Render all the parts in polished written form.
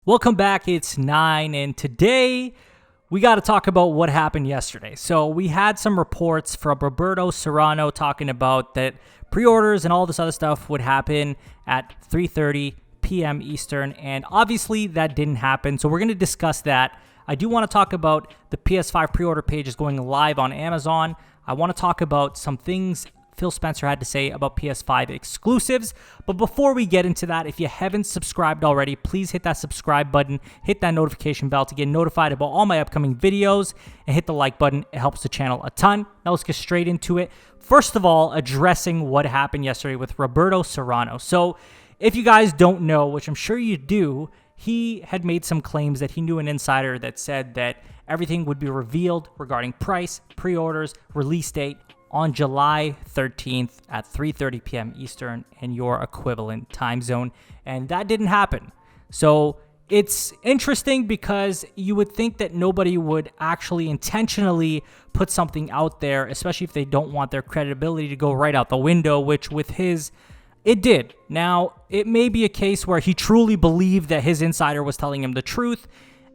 Welcome back, it's 9, and today we got to talk about what happened yesterday. So we had some reports from Roberto Serrano talking about that pre-orders and all this other stuff would happen at 3:30 p.m. Eastern, and obviously that didn't happen, so we're going to discuss that. I do want to talk about the PS5 pre-order page is going live on Amazon. I want to talk about some things Phil Spencer had to say about PS5 exclusives. But before we get into that, if you haven't subscribed already, please hit that subscribe button, hit that notification bell to get notified about all my upcoming videos, and hit the like button. It helps the channel a ton. Now let's get straight into it. First of all, addressing what happened yesterday with Roberto Serrano. So if you guys don't know, which I'm sure you do, he had made some claims that he knew an insider that said that everything would be revealed regarding price, pre-orders, release date, on July 13th at 3:30 p.m. Eastern in your equivalent time zone, and that didn't happen. So it's interesting because you would think that nobody would actually intentionally put something out there, especially if they don't want their credibility to go right out the window, which with his, it did. Now, it may be a case where he truly believed that his insider was telling him the truth,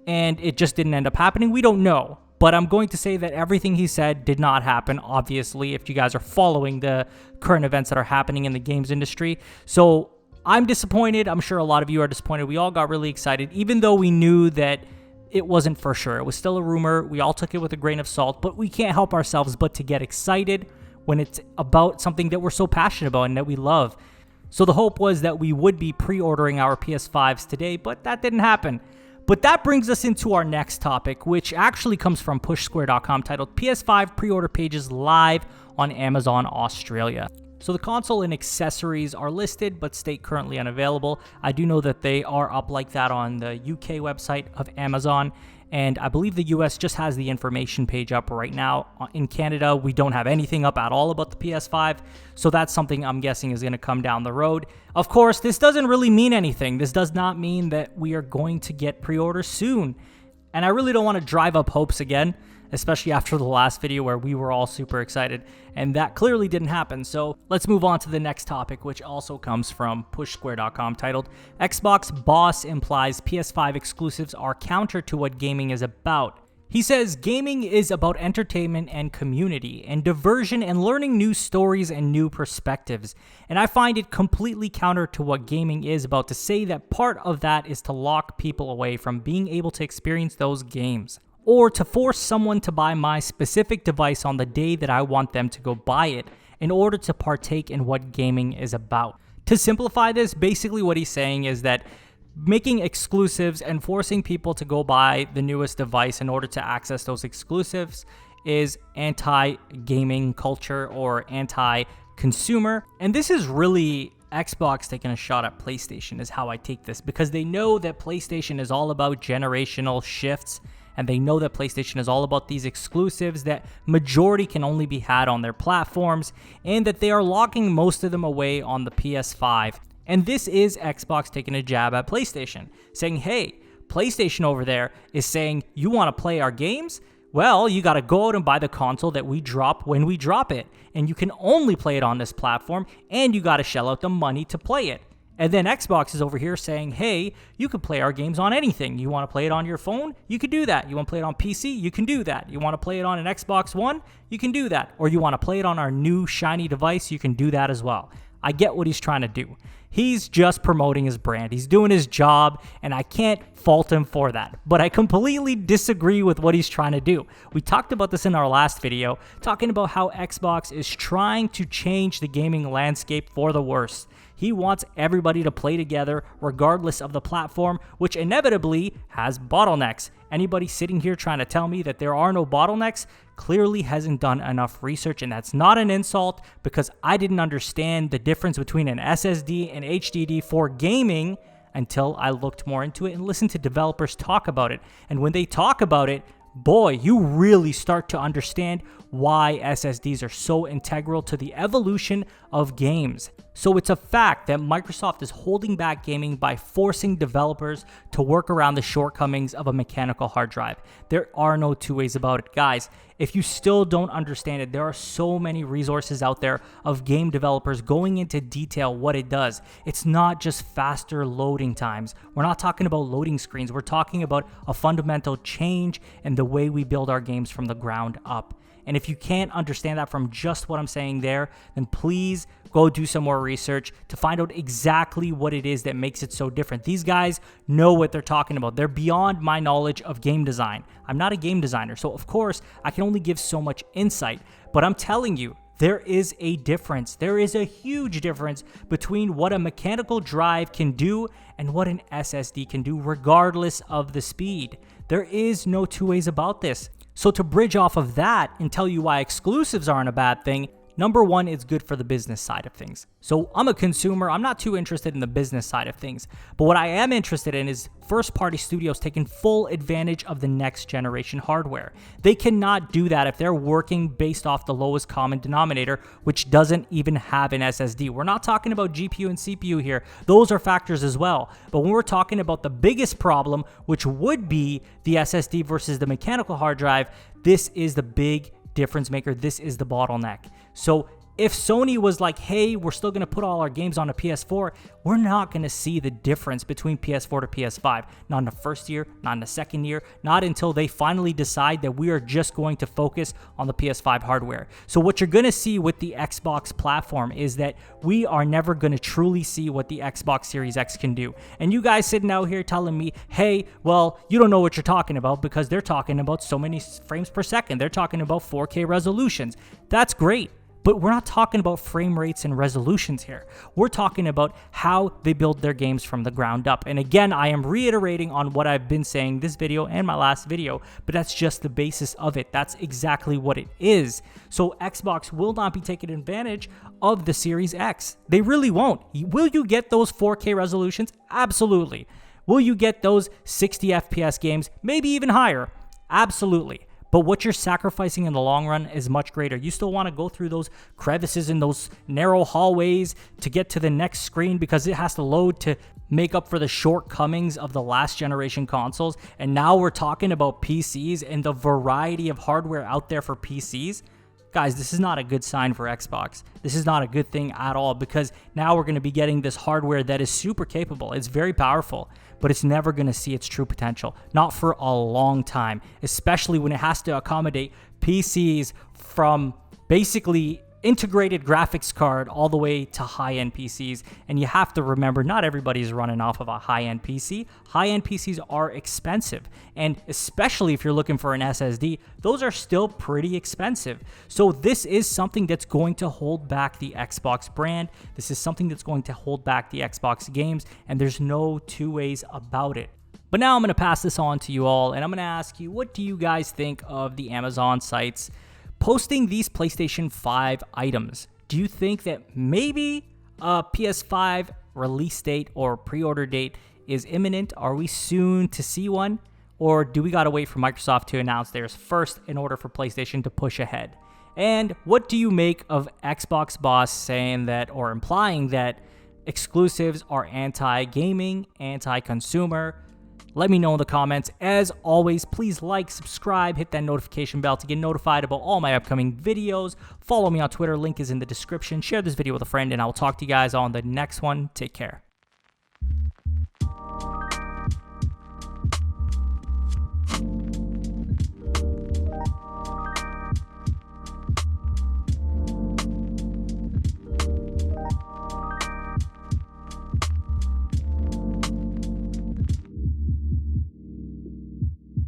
and it just didn't end up happening. We don't know. But I'm going to say that everything he said did not happen, obviously, if you guys are following the current events that are happening in the games industry. So I'm disappointed. I'm sure a lot of you are disappointed. We all got really excited, even though we knew that it wasn't for sure. It was still a rumor. We all took it with a grain of salt, but we can't help ourselves but to get excited when it's about something that we're so passionate about and that we love. So the hope was that we would be pre-ordering our PS5s today, but that didn't happen. But that brings us into our next topic, which actually comes from pushsquare.com, titled PS5 Pre-Order Pages Live on Amazon Australia. So the console and accessories are listed, but state currently unavailable. I do know that they are up like that on the UK website of Amazon, and I believe the US just has the information page up right now. In Canada, we don't have anything up at all about the PS5, so that's something I'm guessing is going to come down the road. Of course, this doesn't really mean anything. This does not mean that we are going to get pre-orders soon, and I really don't want to drive up hopes again, especially after the last video where we were all super excited, and that clearly didn't happen. So let's move on to the next topic, which also comes from pushsquare.com, titled Xbox Boss Implies PS5 Exclusives Are Counter to What Gaming Is About. He says gaming is about entertainment and community and diversion and learning new stories and new perspectives. And I find it completely counter to what gaming is about to say that part of that is to lock people away from being able to experience those games, or to force someone to buy my specific device on the day that I want them to go buy it in order to partake in what gaming is about. To simplify this, basically what he's saying is that making exclusives and forcing people to go buy the newest device in order to access those exclusives is anti-gaming culture or anti-consumer. And this is really Xbox taking a shot at PlayStation is how I take this, because they know that PlayStation is all about generational shifts, and they know that PlayStation is all about these exclusives that majority can only be had on their platforms, and that they are locking most of them away on the PS5. And this is Xbox taking a jab at PlayStation, saying, hey, PlayStation over there is saying, you want to play our games? Well, you got to go out and buy the console that we drop when we drop it, and you can only play it on this platform, and you got to shell out the money to play it. And then Xbox is over here saying, hey, you can play our games on anything. You want to play it on your phone? You can do that. You want to play it on PC? You can do that. You want to play it on an Xbox One? You can do that. Or you want to play it on our new shiny device? You can do that as well. I get what he's trying to do. He's just promoting his brand. He's doing his job, and I can't fault him for that. But I completely disagree with what he's trying to do. We talked about this in our last video, talking about how Xbox is trying to change the gaming landscape for the worse. He wants everybody to play together regardless of the platform, which inevitably has bottlenecks. Anybody sitting here trying to tell me that there are no bottlenecks clearly hasn't done enough research, and that's not an insult, because I didn't understand the difference between an SSD and HDD for gaming until I looked more into it and listened to developers talk about it. And when they talk about it, boy, you really start to understand why SSDs are so integral to the evolution of games. So it's a fact that Microsoft is holding back gaming by forcing developers to work around the shortcomings of a mechanical hard drive. There are no two ways about it. Guys, if you still don't understand it, there are so many resources out there of game developers going into detail what it does. It's not just faster loading times. We're not talking about loading screens. We're talking about a fundamental change in the way we build our games from the ground up. And if you can't understand that from just what I'm saying there, then please go do some more research to find out exactly what it is that makes it so different. These guys know what they're talking about. They're beyond my knowledge of game design. I'm not a game designer, so of course, I can only give so much insight. But I'm telling you, there is a difference. There is a huge difference between what a mechanical drive can do and what an SSD can do, regardless of the speed. There is no two ways about this. So to bridge off of that and tell you why exclusives aren't a bad thing, number one, it's good for the business side of things. So I'm a consumer. I'm not too interested in the business side of things. But what I am interested in is first-party studios taking full advantage of the next generation hardware. They cannot do that if they're working based off the lowest common denominator, which doesn't even have an SSD. We're not talking about GPU and CPU here. Those are factors as well. But when we're talking about the biggest problem, which would be the SSD versus the mechanical hard drive, this is the big difference maker. This is the bottleneck. So if Sony was like, hey, we're still going to put all our games on a PS4, we're not going to see the difference between PS4 to PS5. Not in the first year, not in the second year, not until they finally decide that we are just going to focus on the PS5 hardware. So what you're going to see with the Xbox platform is that we are never going to truly see what the Xbox Series X can do. And you guys sitting out here telling me, hey, well, you don't know what you're talking about because they're talking about so many frames per second. They're talking about 4K resolutions. That's great. But we're not talking about frame rates and resolutions here. We're talking about how they build their games from the ground up. And again, I am reiterating on what I've been saying this video and my last video, but that's just the basis of it. That's exactly what it is. So Xbox will not be taking advantage of the Series X. They really won't. Will you get those 4K resolutions? Absolutely. Will you get those 60 FPS games? Maybe even higher? Absolutely. But what you're sacrificing in the long run is much greater. You still want to go through those crevices in those narrow hallways to get to the next screen because it has to load to make up for the shortcomings of the last generation consoles. And now we're talking about PCs and the variety of hardware out there for PCs. Guys, this is not a good sign for Xbox. This is not a good thing at all because now we're going to be getting this hardware that is super capable. It's very powerful, but it's never going to see its true potential. Not for a long time, especially when it has to accommodate PCs from basically integrated graphics card all the way to high-end PCs. And you have to remember, not everybody's running off of a high-end PC. High-end PCs are expensive. And especially if you're looking for an SSD, those are still pretty expensive. So this is something that's going to hold back the Xbox brand. This is something that's going to hold back the Xbox games. And there's no two ways about it. But now I'm going to pass this on to you all. And I'm going to ask you, what do you guys think of the Amazon sites posting these PlayStation 5 items? Do you think that maybe a PS5 release date or pre-order date is imminent? Are we soon to see one? Or do we gotta wait for Microsoft to announce theirs first in order for PlayStation to push ahead? And what do you make of Xbox boss saying that or implying that exclusives are anti-gaming, anti-consumer? Let me know in the comments. As always, please like, subscribe, hit that notification bell to get notified about all my upcoming videos. Follow me on Twitter. Link is in the description. Share this video with a friend, and I will talk to you guys on the next one. Take care.